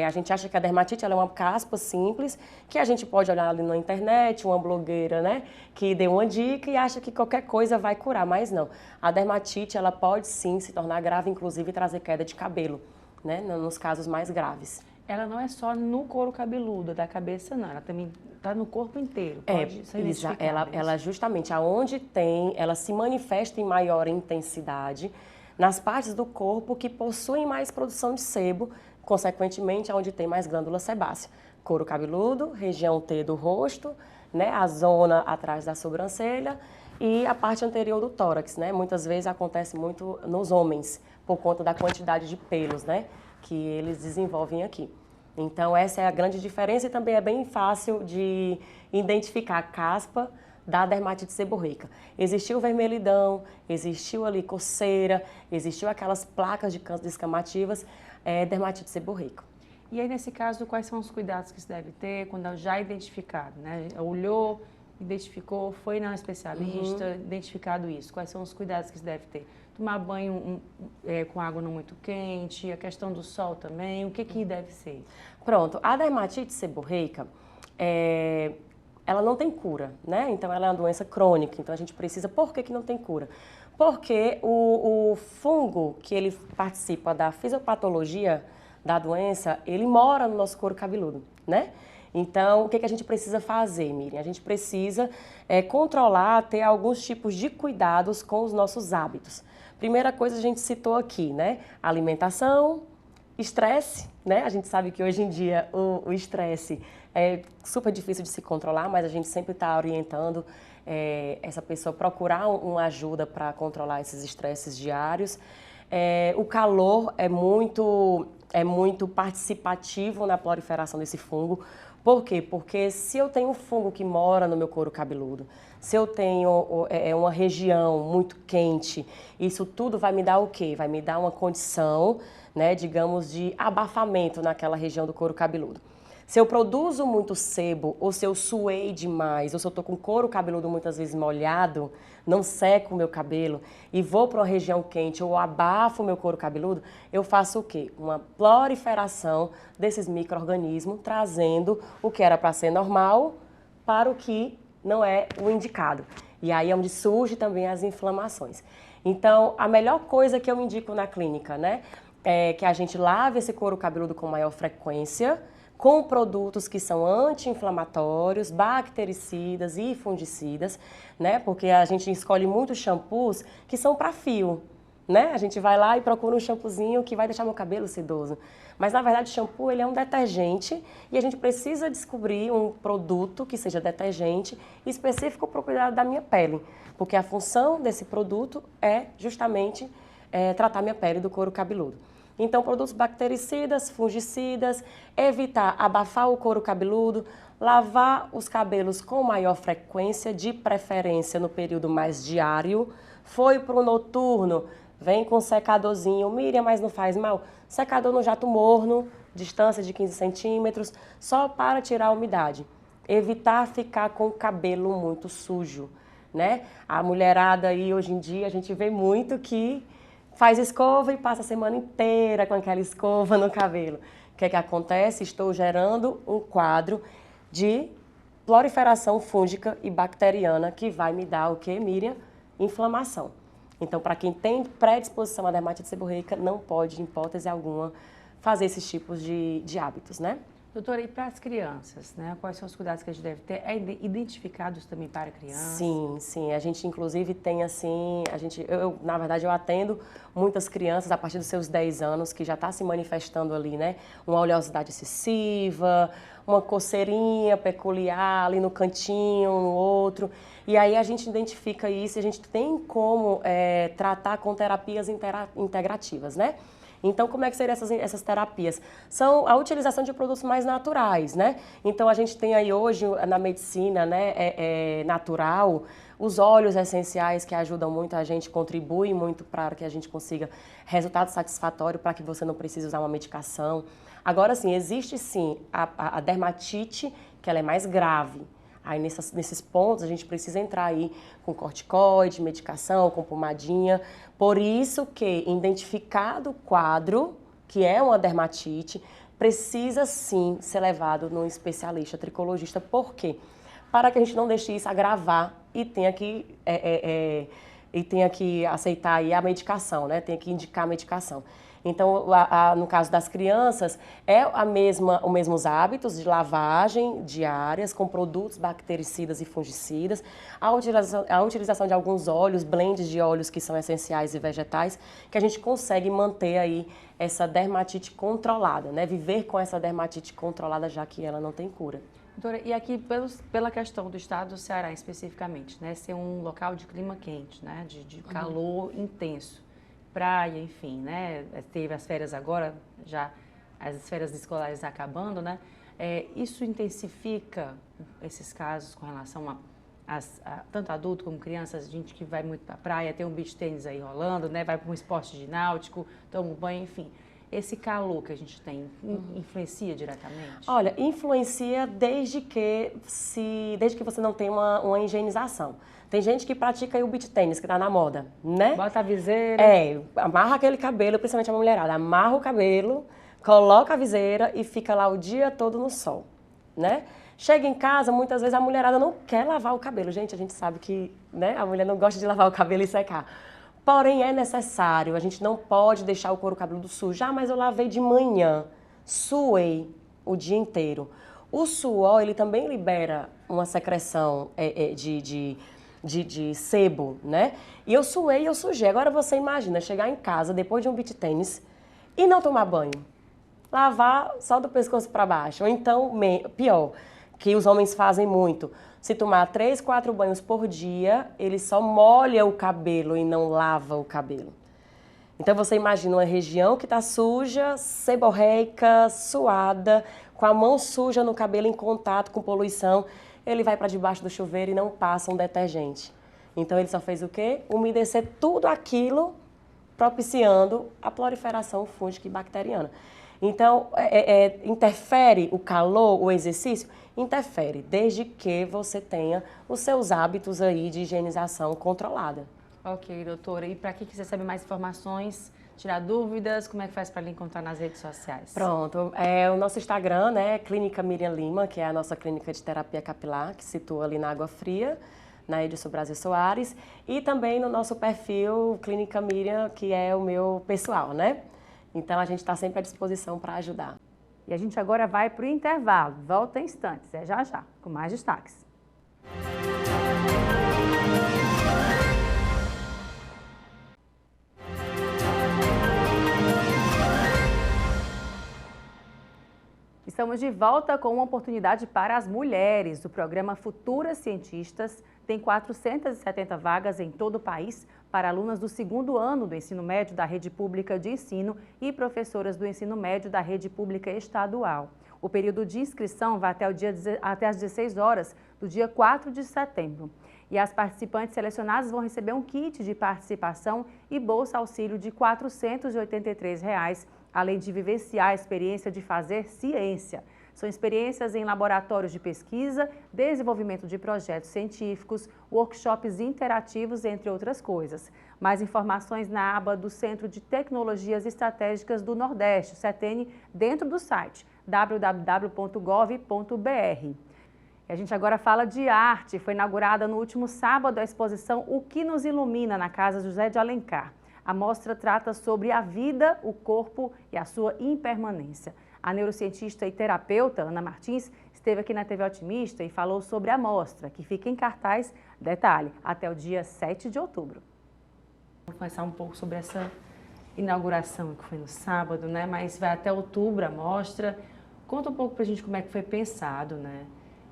A gente acha que a dermatite ela é uma caspa simples, que a gente pode olhar ali na internet, uma blogueira, né, que deu uma dica e acha que qualquer coisa vai curar, mas não. A dermatite ela pode sim se tornar grave, inclusive trazer queda de cabelo, né, nos casos mais graves. Ela não é só no couro cabeludo da cabeça, não. Ela também está no corpo inteiro. Pode ser identificada. Ela justamente aonde tem, ela se manifesta em maior intensidade nas partes do corpo que possuem mais produção de sebo, consequentemente, onde tem mais glândula sebácea. Couro cabeludo, região T do rosto, né, a zona atrás da sobrancelha e a parte anterior do tórax, né? Muitas vezes acontece muito nos homens, por conta da quantidade de pelos, né, que eles desenvolvem aqui. Então, essa é a grande diferença e também é bem fácil de identificar a caspa da dermatite seborreica. Existiu vermelhidão, existiu ali coceira, existiu aquelas placas de câncer descamativas, dermatite seborreica. E aí, nesse caso, quais são os cuidados que se deve ter quando já é identificado, né? Olhou, identificou, foi na especialista, identificado isso. Quais são os cuidados que se deve ter? Tomar banho com água não muito quente, a questão do sol também, o que deve ser? Pronto, a dermatite seborreica, ela não tem cura, né? Então, ela é uma doença crônica, então a gente precisa... Por que não tem cura? Porque o fungo que ele participa da fisiopatologia da doença, ele mora no nosso couro cabeludo, né? Então, o que a gente precisa fazer, Miriam? A gente precisa controlar, ter alguns tipos de cuidados com os nossos hábitos. Primeira coisa a gente citou aqui, né? Alimentação, estresse, né? A gente sabe que hoje em dia o estresse é super difícil de se controlar, mas a gente sempre está orientando essa pessoa a procurar uma ajuda para controlar esses estresses diários. O calor é muito participativo na proliferação desse fungo, Por quê? Porque se eu tenho um fungo que mora no meu couro cabeludo, se eu tenho uma região muito quente, isso tudo vai me dar o quê? Vai me dar uma condição, né, digamos, de abafamento naquela região do couro cabeludo. Se eu produzo muito sebo, ou se eu suei demais, ou se eu estou com o couro cabeludo muitas vezes molhado, não seco o meu cabelo e vou para uma região quente ou abafo o meu couro cabeludo, eu faço o quê? Uma proliferação desses micro-organismos, trazendo o que era para ser normal para o que não é o indicado. E aí é onde surge também as inflamações. Então, a melhor coisa que eu indico na clínica, né, é que a gente lave esse couro cabeludo com maior frequência, com produtos que são anti-inflamatórios, bactericidas e fungicidas, né? Porque a gente escolhe muitos shampoos que são para fio, né? A gente vai lá e procura um shampoozinho que vai deixar meu cabelo sedoso. Mas, na verdade, o shampoo ele é um detergente e a gente precisa descobrir um produto que seja detergente específico para o cuidado da minha pele. Porque a função desse produto é justamente tratar minha pele do couro cabeludo. Então, produtos bactericidas, fungicidas, evitar abafar o couro cabeludo, lavar os cabelos com maior frequência, de preferência no período mais diário. Foi para o noturno, vem com secadorzinho, Miriam, mas não faz mal. Secador no jato morno, distância de 15 centímetros, só para tirar a umidade. Evitar ficar com o cabelo muito sujo, né? A mulherada aí, hoje em dia, a gente vê muito que faz escova e passa a semana inteira com aquela escova no cabelo. O que é que acontece? Estou gerando um quadro de proliferação fúngica e bacteriana que vai me dar o que, Miriam? Inflamação. Então, para quem tem predisposição à dermatite seborreica, não pode, em hipótese alguma, fazer esses tipos de hábitos, né? Doutora, e para as crianças, né? Quais são os cuidados que a gente deve ter? É identificados também para crianças? Sim, sim. A gente, inclusive, tem assim... na verdade, eu atendo muitas crianças a partir dos seus 10 anos que já está se manifestando ali, né? Uma oleosidade excessiva, uma coceirinha peculiar ali no cantinho, no outro. E aí a gente identifica isso e a gente tem como tratar com terapias integrativas, né? Então, como é que seriam essas terapias? São a utilização de produtos mais naturais, né? Então, a gente tem aí hoje, na medicina, né, natural, os óleos essenciais que ajudam muito a gente, contribuem muito para que a gente consiga resultado satisfatório, para que você não precise usar uma medicação. Agora, sim, existe sim a dermatite, que ela é mais grave. Aí, nesses pontos, a gente precisa entrar aí com corticoide, medicação, com pomadinha. Por isso que, identificado o quadro, que é uma dermatite, precisa sim ser levado num especialista tricologista. Por quê? Para que a gente não deixe isso agravar e tenha que aceitar aí a medicação, né? Tenha que indicar a medicação. Então, no caso das crianças, os mesmos hábitos de lavagem diárias com produtos bactericidas e fungicidas, a utilização de alguns óleos, blends de óleos que são essenciais e vegetais, que a gente consegue manter aí essa dermatite controlada, né? Viver com essa dermatite controlada, já que ela não tem cura. Doutora, e aqui pela questão do estado do Ceará especificamente, né? Ser um local de clima quente, né? De calor intenso. Praia, enfim, né? Teve as férias agora, já as férias escolares acabando, né? Isso intensifica esses casos com relação a tanto adulto como crianças, gente que vai muito para a praia, tem um beach tênis aí rolando, né? Vai para um esporte de náutico, toma um banho, enfim. Esse calor que a gente tem influencia diretamente? Olha, influencia desde que você não tem uma higienização. Tem gente que pratica aí o beach tênis, que tá na moda, né? Bota a viseira. Amarra aquele cabelo, principalmente a mulherada. Amarra o cabelo, coloca a viseira e fica lá o dia todo no sol, né? Chega em casa, muitas vezes a mulherada não quer lavar o cabelo. Gente, a gente sabe que, né, a mulher não gosta de lavar o cabelo e secar. Porém, é necessário, a gente não pode deixar o couro cabeludo sujo. Mas eu lavei de manhã, suei o dia inteiro. O suor, ele também libera uma secreção de sebo, né? E eu suei e eu sujei. Agora você imagina chegar em casa depois de um beach tênis e não tomar banho. Lavar só do pescoço para baixo. Ou então, pior, que os homens fazem muito. Se tomar 3, 4 banhos por dia, ele só molha o cabelo e não lava o cabelo. Então você imagina uma região que está suja, seborreica, suada, com a mão suja no cabelo, em contato com poluição, ele vai para debaixo do chuveiro e não passa um detergente. Então ele só fez o quê? Umedecer tudo aquilo, propiciando a proliferação fúngica e bacteriana. Então, interfere o calor, o exercício? Interfere, desde que você tenha os seus hábitos aí de higienização controlada. Ok, doutora. E para que você sabe mais informações, tirar dúvidas, como é que faz para lhe encontrar nas redes sociais? Pronto, o nosso Instagram, né, Clínica Miriam Lima, que é a nossa clínica de terapia capilar, que situa ali na Água Fria, na Edilson Brasil Soares, e também no nosso perfil Clínica Miriam, que é o meu pessoal, né? Então a gente está sempre à disposição para ajudar. E a gente agora vai para o intervalo. Volta em instantes, já já, com mais destaques. Estamos de volta com uma oportunidade para as mulheres. O programa Futuras Cientistas tem 470 vagas em todo o país para alunas do segundo ano do ensino médio da rede pública de ensino e professoras do ensino médio da rede pública estadual. O período de inscrição vai até às 16 horas do dia 4 de setembro. E as participantes selecionadas vão receber um kit de participação e bolsa auxílio de R$ 483, além de vivenciar a experiência de fazer ciência. São experiências em laboratórios de pesquisa, desenvolvimento de projetos científicos, workshops interativos, entre outras coisas. Mais informações na aba do Centro de Tecnologias Estratégicas do Nordeste, CETENE, dentro do site www.gov.br. E a gente agora fala de arte. Foi inaugurada no último sábado a exposição O que nos ilumina, na Casa José de Alencar. A mostra trata sobre a vida, o corpo e a sua impermanência. A neurocientista e terapeuta Ana Martins esteve aqui na TV Otimista e falou sobre a mostra, que fica em cartaz, detalhe, até o dia 7 de outubro. Vou conversar um pouco sobre essa inauguração que foi no sábado, né? Mas vai até outubro a mostra. Conta um pouco pra gente como é que foi pensado, né?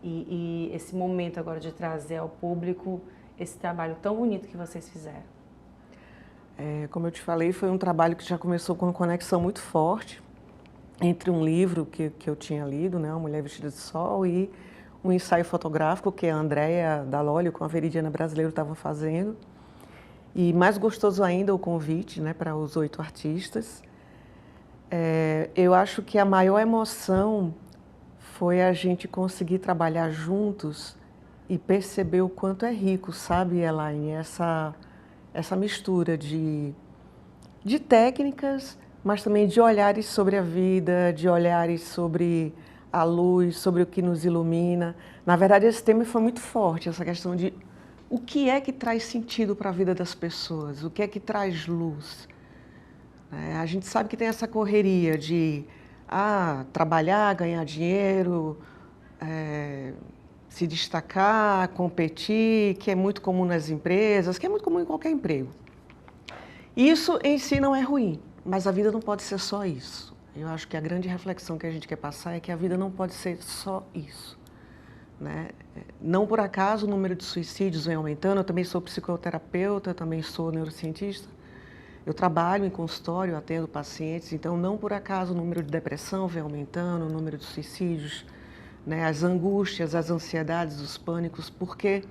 E esse momento agora de trazer ao público esse trabalho tão bonito que vocês fizeram. Como eu te falei, foi um trabalho que já começou com uma conexão muito forte entre um livro que eu tinha lido, né, Uma Mulher Vestida de Sol, e um ensaio fotográfico que a Andréia Dalólio com a Veridiana Brasileiro estavam fazendo. E mais gostoso ainda o convite, né, para os 8 artistas. Eu acho que a maior emoção foi a gente conseguir trabalhar juntos e perceber o quanto é rico, sabe, Elaine, essa mistura de técnicas, mas também de olhares sobre a vida, de olhares sobre a luz, sobre o que nos ilumina. Na verdade, esse tema foi muito forte, essa questão de o que é que traz sentido para a vida das pessoas, o que é que traz luz. A gente sabe que tem essa correria de trabalhar, ganhar dinheiro, se destacar, competir, que é muito comum nas empresas, que é muito comum em qualquer emprego. Isso em si não é ruim, mas a vida não pode ser só isso. Eu acho que a grande reflexão que a gente quer passar é que a vida não pode ser só isso, né? Não por acaso o número de suicídios vem aumentando. Eu também sou psicoterapeuta, também sou neurocientista. Eu trabalho em consultório, atendo pacientes, então não por acaso o número de depressão vem aumentando, o número de suicídios, né, as angústias, as ansiedades, os pânicos, porque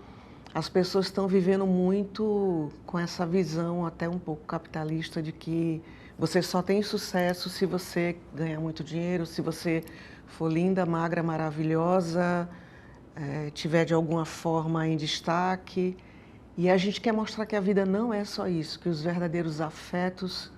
as pessoas estão vivendo muito com essa visão até um pouco capitalista de que você só tem sucesso se você ganhar muito dinheiro, se você for linda, magra, maravilhosa, tiver de alguma forma em destaque. E a gente quer mostrar que a vida não é só isso, que os verdadeiros afetos,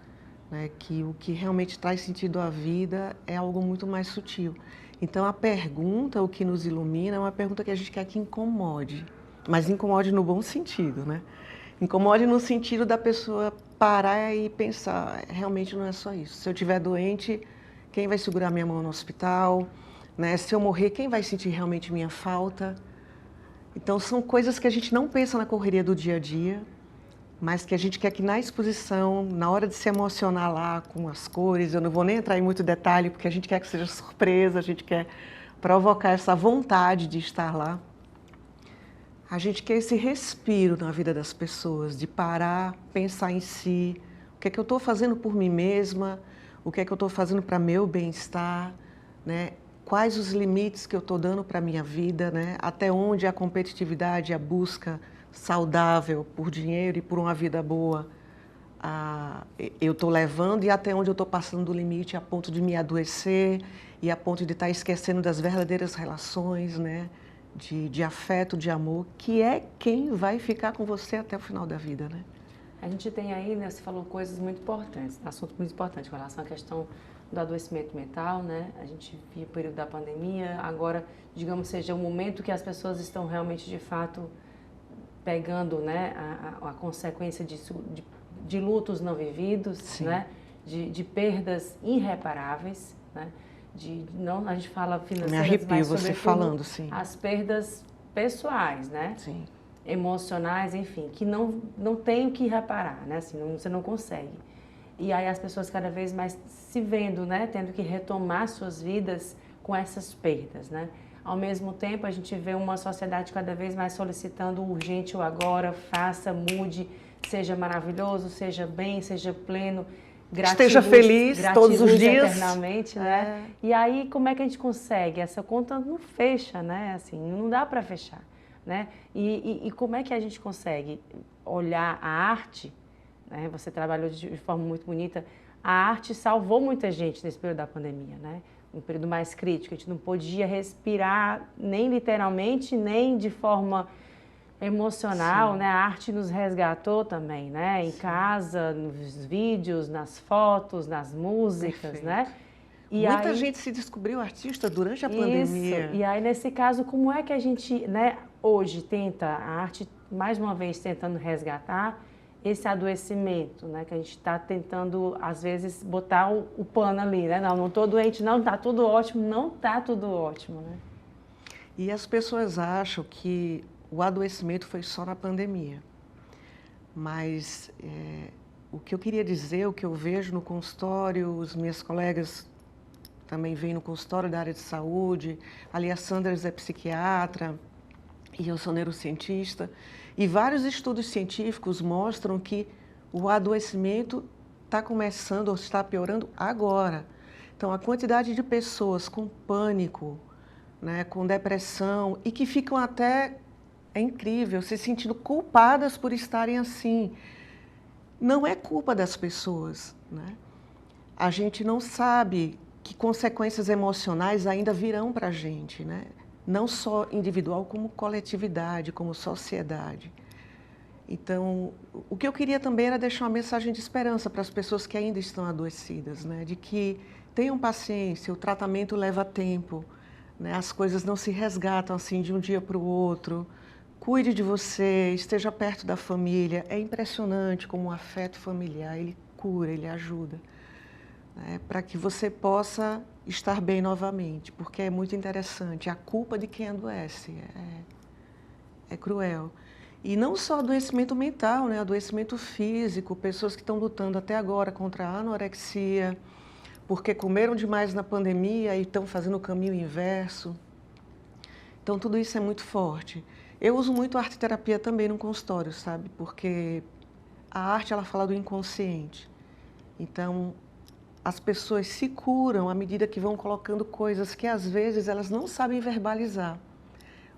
né, que o que realmente traz sentido à vida é algo muito mais sutil. Então a pergunta, o que nos ilumina, é uma pergunta que a gente quer que incomode, mas incomode no bom sentido, né? Incomode no sentido da pessoa parar e pensar, realmente não é só isso. Se eu estiver doente, quem vai segurar minha mão no hospital? Né? Se eu morrer, quem vai sentir realmente minha falta? Então são coisas que a gente não pensa na correria do dia a dia, mas que a gente quer que na exposição, na hora de se emocionar lá com as cores, eu não vou nem entrar em muito detalhe, porque a gente quer que seja surpresa, a gente quer provocar essa vontade de estar lá. A gente quer esse respiro na vida das pessoas, de parar, pensar em si, o que é que eu estou fazendo por mim mesma, o que é que eu estou fazendo para meu bem-estar, né? quais os limites que eu estou dando para a minha vida, né? Até onde a competitividade, a busca saudável por dinheiro e por uma vida boa, eu estou levando, e até onde eu estou passando do limite a ponto de me adoecer e a ponto de estar esquecendo das verdadeiras relações, né? De afeto, de amor, que é quem vai ficar com você até o final da vida, né? A gente tem aí, né, você falou coisas muito importantes, assunto muito importante com relação à questão do adoecimento mental, né? A gente viu o período da pandemia, agora, digamos, seja o momento que as pessoas estão realmente, de fato, pegando, né, a consequência disso, de lutos não vividos, sim, né? De perdas irreparáveis, né? Não, a gente fala financeiras, me arrepio mas você falando, sim, as perdas pessoais, né? Sim. Emocionais, enfim, que não tem o que reparar, né? Assim, você não consegue. E aí as pessoas cada vez mais se vendo, né? Tendo que retomar suas vidas com essas perdas, né? Ao mesmo tempo, a gente vê uma sociedade cada vez mais solicitando o urgente, o agora, faça, mude, seja maravilhoso, seja bem, seja pleno, esteja feliz todos os dias, eternamente, né? E aí, como é que a gente consegue? Essa conta não fecha, né? Assim, não dá para fechar, né? E como é que a gente consegue olhar a arte, né? Você trabalhou de forma muito bonita. A arte salvou muita gente nesse período da pandemia, né? Um período mais crítico, a gente não podia respirar nem literalmente, nem de forma emocional, né? A arte nos resgatou também, né? Em casa, nos vídeos, nas fotos, nas músicas, perfeito, né? E muita gente se descobriu artista durante a pandemia. E aí, nesse caso, como é que a gente, né, hoje tenta, a arte, mais uma vez, tentando resgatar esse adoecimento, né? Que a gente está tentando, às vezes, botar o pano ali, né? Não estou doente, não, está tudo ótimo, não está tudo ótimo, né? E as pessoas acham que o adoecimento foi só na pandemia. Mas o que eu queria dizer, o que eu vejo no consultório, os meus colegas também vêm no consultório da área de saúde, ali a Sandra é psiquiatra e eu sou neurocientista, e vários estudos científicos mostram que o adoecimento está começando ou está piorando agora. Então, a quantidade de pessoas com pânico, né, com depressão, e que ficam até, é incrível, se sentindo culpadas por estarem assim. Não é culpa das pessoas, né? A gente não sabe que consequências emocionais ainda virão para a gente, né? Não só individual, como coletividade, como sociedade. Então, o que eu queria também era deixar uma mensagem de esperança para as pessoas que ainda estão adoecidas, né? De que tenham paciência, o tratamento leva tempo, né? As coisas não se resgatam assim de um dia para o outro. Cuide de você, esteja perto da família. É impressionante como o afeto familiar, ele cura, ele ajuda, né? Para que você possa estar bem novamente, porque é muito interessante. A culpa de quem adoece é cruel. E não só adoecimento mental, né? Adoecimento físico, pessoas que estão lutando até agora contra a anorexia, porque comeram demais na pandemia e estão fazendo o caminho inverso. Então, tudo isso é muito forte. Eu uso muito arte-terapia também no consultório, sabe? Porque a arte, ela fala do inconsciente. Então, as pessoas se curam à medida que vão colocando coisas que, às vezes, elas não sabem verbalizar,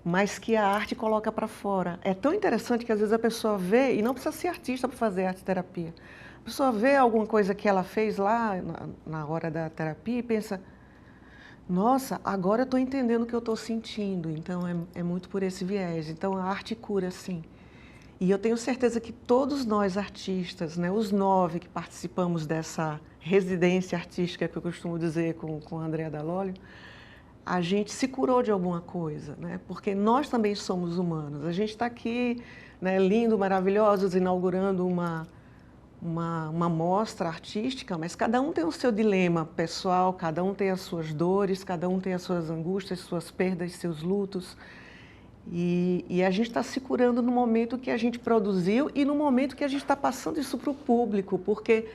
mas que a arte coloca para fora. É tão interessante que, às vezes, a pessoa vê, e não precisa ser artista para fazer arte-terapia, a pessoa vê alguma coisa que ela fez lá na hora da terapia e pensa, nossa, agora eu estou entendendo o que eu estou sentindo. Então, é muito por esse viés. Então, a arte cura, sim. E eu tenho certeza que todos nós artistas, né, os 9 que participamos dessa residência artística, que eu costumo dizer com a Andrea Dalólio, a gente se curou de alguma coisa, né? Porque nós também somos humanos. A gente está aqui, né, lindo, maravilhosos, inaugurando uma mostra artística, mas cada um tem o seu dilema pessoal, cada um tem as suas dores, cada um tem as suas angústias, suas perdas, seus lutos. E a gente está se curando no momento que a gente produziu e no momento que a gente está passando isso para o público, porque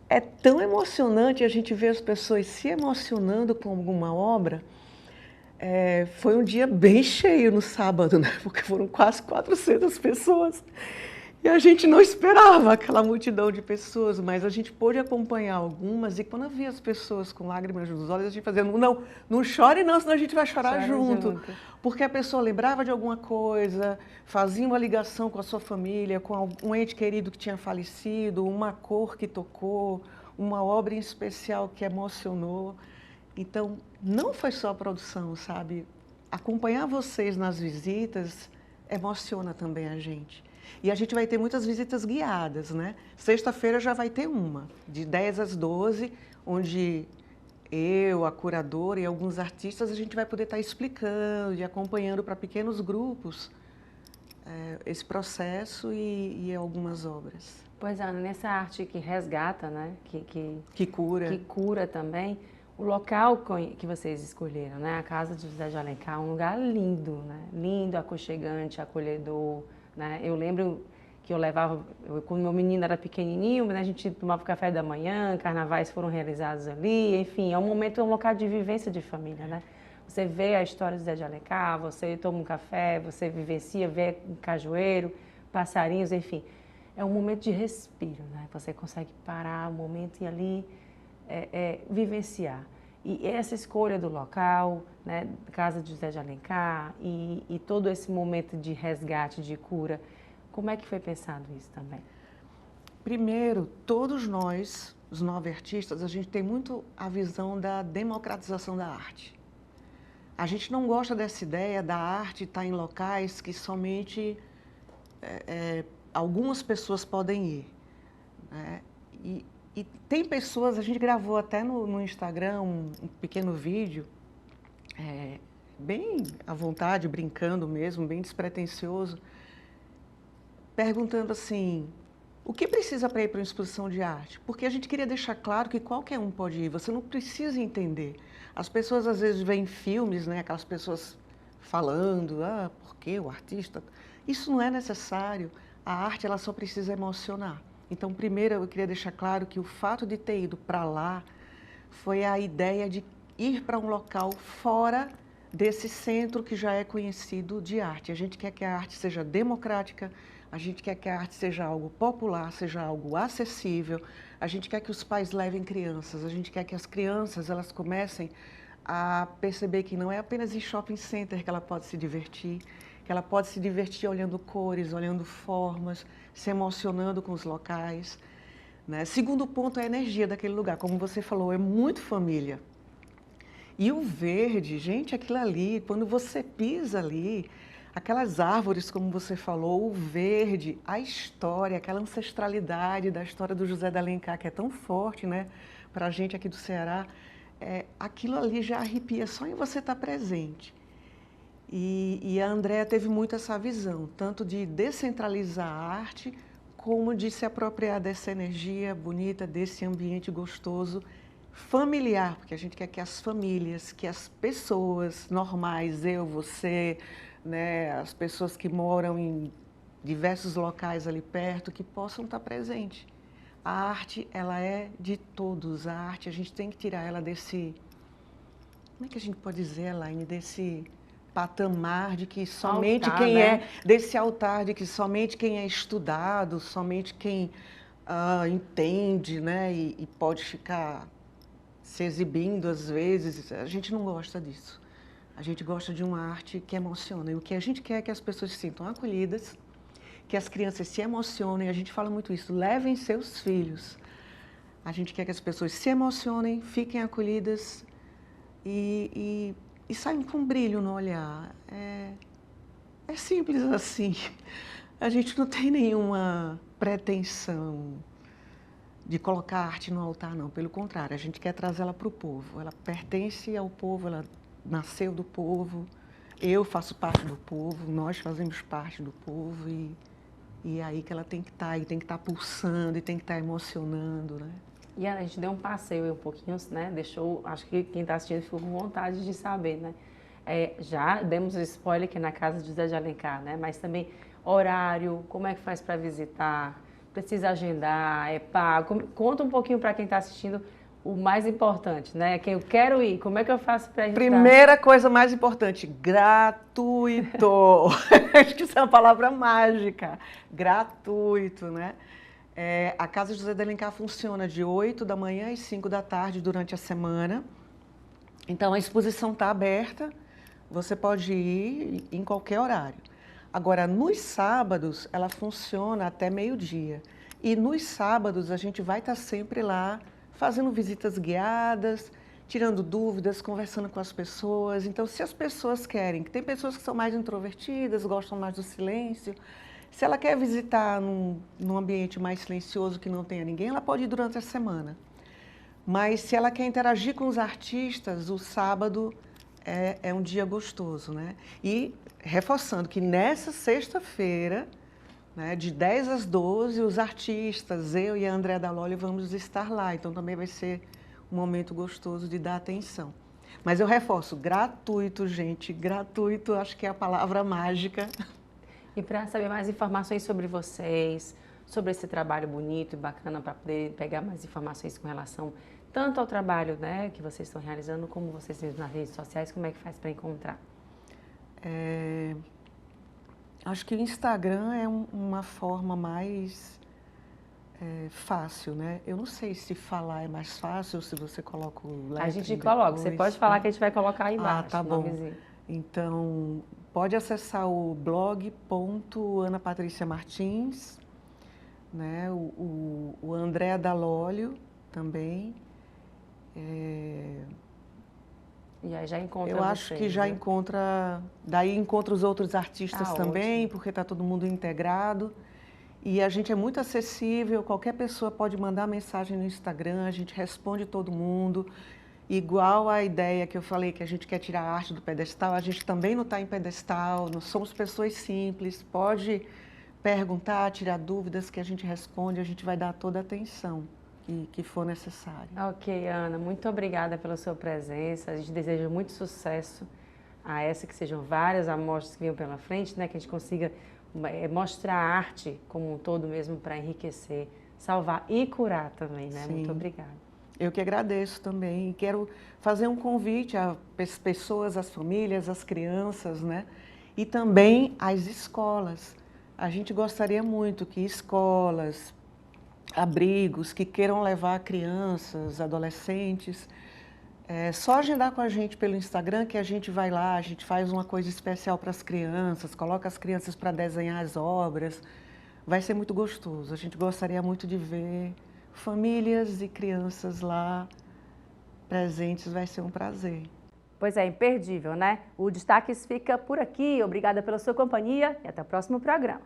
é tão emocionante a gente ver as pessoas se emocionando com alguma obra. Foi um dia bem cheio no sábado, né? Porque foram quase 400 pessoas. E a gente não esperava aquela multidão de pessoas, mas a gente pôde acompanhar algumas, e quando eu vi as pessoas com lágrimas nos olhos, a gente fazia, não chore não, senão a gente vai chorar junto. Porque a pessoa lembrava de alguma coisa, fazia uma ligação com a sua família, com um ente querido que tinha falecido, uma cor que tocou, uma obra em especial que emocionou. Então, não foi só a produção, sabe? Acompanhar vocês nas visitas emociona também a gente. E a gente vai ter muitas visitas guiadas, né? Sexta-feira já vai ter uma, de 10 às 12, onde eu, a curadora e alguns artistas, a gente vai poder estar explicando e acompanhando para pequenos grupos esse processo e algumas obras. Pois é, Ana, nessa arte que resgata, né? Que cura. Que cura também. O local que vocês escolheram, né? A Casa de José de Alencar, um lugar lindo, né? Lindo, aconchegante, acolhedor, né? Eu lembro que eu levava, quando meu menino era pequenininho, né? A gente tomava café da manhã, carnavais foram realizados ali, enfim, é um local de vivência de família, né? Você vê a história de José de Alencar, você toma um café, você vivencia, vê um cajueiro, passarinhos, enfim. É um momento de respiro, né? Você consegue parar um momento e ali vivenciar. E essa escolha do local, né, Casa de José de Alencar e todo esse momento de resgate, de cura, como é que foi pensado isso também? Primeiro, todos nós, os 9 artistas, a gente tem muito a visão da democratização da arte. A gente não gosta dessa ideia da arte estar em locais que somente algumas pessoas podem ir, né? E tem pessoas, a gente gravou até no Instagram um pequeno vídeo, bem à vontade, brincando mesmo, bem despretensioso, perguntando assim, o que precisa para ir para uma exposição de arte? Porque a gente queria deixar claro que qualquer um pode ir, você não precisa entender. As pessoas às vezes veem filmes, né, aquelas pessoas falando, por que o artista? Isso não é necessário, a arte ela só precisa emocionar. Então, primeiro, eu queria deixar claro que o fato de ter ido para lá foi a ideia de ir para um local fora desse centro que já é conhecido de arte. A gente quer que a arte seja democrática, a gente quer que a arte seja algo popular, seja algo acessível, a gente quer que os pais levem crianças, a gente quer que as crianças elas comecem a perceber que não é apenas em shopping center que ela pode se divertir, que ela pode se divertir olhando cores, olhando formas, se emocionando com os locais, né? Segundo ponto é a energia daquele lugar, como você falou, é muito família. E o verde, gente, aquilo ali, quando você pisa ali, aquelas árvores, como você falou, o verde, a história, aquela ancestralidade da história do José de Alencar, que é tão forte, né, para a gente aqui do Ceará, aquilo ali já arrepia só em você estar presente. E a Andréa teve muito essa visão, tanto de descentralizar a arte, como de se apropriar dessa energia bonita, desse ambiente gostoso, familiar, porque a gente quer que as famílias, que as pessoas normais, eu, você, né, as pessoas que moram em diversos locais ali perto, que possam estar presentes. A arte, ela é de todos, a arte, a gente tem que tirar ela desse, como é que a gente pode dizer, Elaine, desse patamar de que somente altar, quem né? desse altar de que somente quem é estudado, somente quem entende, né, e pode ficar se exibindo às vezes. A gente não gosta disso. A gente gosta de uma arte que emociona. E o que a gente quer é que as pessoas se sintam acolhidas, que as crianças se emocionem. A gente fala muito isso, levem seus filhos. A gente quer que as pessoas se emocionem, fiquem acolhidas e saiam com brilho no olhar. É simples assim. A gente não tem nenhuma pretensão de colocar a arte no altar, não. Pelo contrário, a gente quer trazê-la para o povo. Ela pertence ao povo, ela nasceu do povo, eu faço parte do povo, nós fazemos parte do povo e é aí que ela tem que estar, e tem que estar pulsando, e tem que estar emocionando, né? E a gente deu um passeio um pouquinho, né? Deixou, acho que quem está assistindo ficou com vontade de saber, né? Já demos spoiler aqui na Casa de José de Alencar, né? Mas também horário, como é que faz para visitar? Precisa agendar, é pago? Conta um pouquinho para quem está assistindo o mais importante, né? Que eu quero ir, como é que eu faço para ir? Primeira coisa mais importante, gratuito. Acho que isso é uma palavra mágica. Gratuito, né? A Casa José de Alencar funciona de 8 da manhã e 5 da tarde durante a semana. Então, a exposição está aberta, você pode ir em qualquer horário. Agora, nos sábados, ela funciona até meio-dia. E nos sábados, a gente vai estar sempre lá, fazendo visitas guiadas, tirando dúvidas, conversando com as pessoas. Então, se as pessoas querem, que tem pessoas que são mais introvertidas, gostam mais do silêncio, se ela quer visitar num ambiente mais silencioso que não tenha ninguém, ela pode ir durante a semana. Mas se ela quer interagir com os artistas, o sábado é um dia gostoso, né? E reforçando que nessa sexta-feira, né, de 10 às 12, os artistas, eu e a Andréa Daloli vamos estar lá. Então também vai ser um momento gostoso de dar atenção. Mas eu reforço, gratuito, gente, gratuito, acho que é a palavra mágica. E para saber mais informações sobre vocês, sobre esse trabalho bonito e bacana, para poder pegar mais informações com relação tanto ao trabalho, né, que vocês estão realizando, como vocês têm nas redes sociais, como é que faz para encontrar? Acho que o Instagram é uma forma mais fácil, né? Eu não sei se falar é mais fácil, se você coloca o lettering. A gente coloca, você pode falar que a gente vai colocar aí embaixo. Ah, tá bom. Então, pode acessar o blog.anapatriciamartins, né? O Andréa Dalólio também. E aí já encontra Eu acho que já encontra, daí encontra os outros artistas também, ótimo. Porque está todo mundo integrado. E a gente é muito acessível, qualquer pessoa pode mandar mensagem no Instagram, a gente responde todo mundo. Igual a ideia que eu falei, que a gente quer tirar a arte do pedestal, a gente também não está em pedestal, nós somos pessoas simples, pode perguntar, tirar dúvidas que a gente responde, a gente vai dar toda a atenção que for necessário. Ok, Ana, muito obrigada pela sua presença. A gente deseja muito sucesso a essa, que sejam várias amostras que venham pela frente, né? Que a gente consiga mostrar a arte como um todo mesmo para enriquecer, salvar e curar também, né? Sim. Muito obrigada. Eu que agradeço também. Quero fazer um convite às pessoas, às famílias, às crianças, né? E também às escolas. A gente gostaria muito que escolas, abrigos que queiram levar crianças, adolescentes, só agendar com a gente pelo Instagram que a gente vai lá, a gente faz uma coisa especial para as crianças, coloca as crianças para desenhar as obras, vai ser muito gostoso. A gente gostaria muito de ver famílias e crianças lá presentes, vai ser um prazer. Pois é, imperdível, né? O Destaques fica por aqui. Obrigada pela sua companhia e até o próximo programa.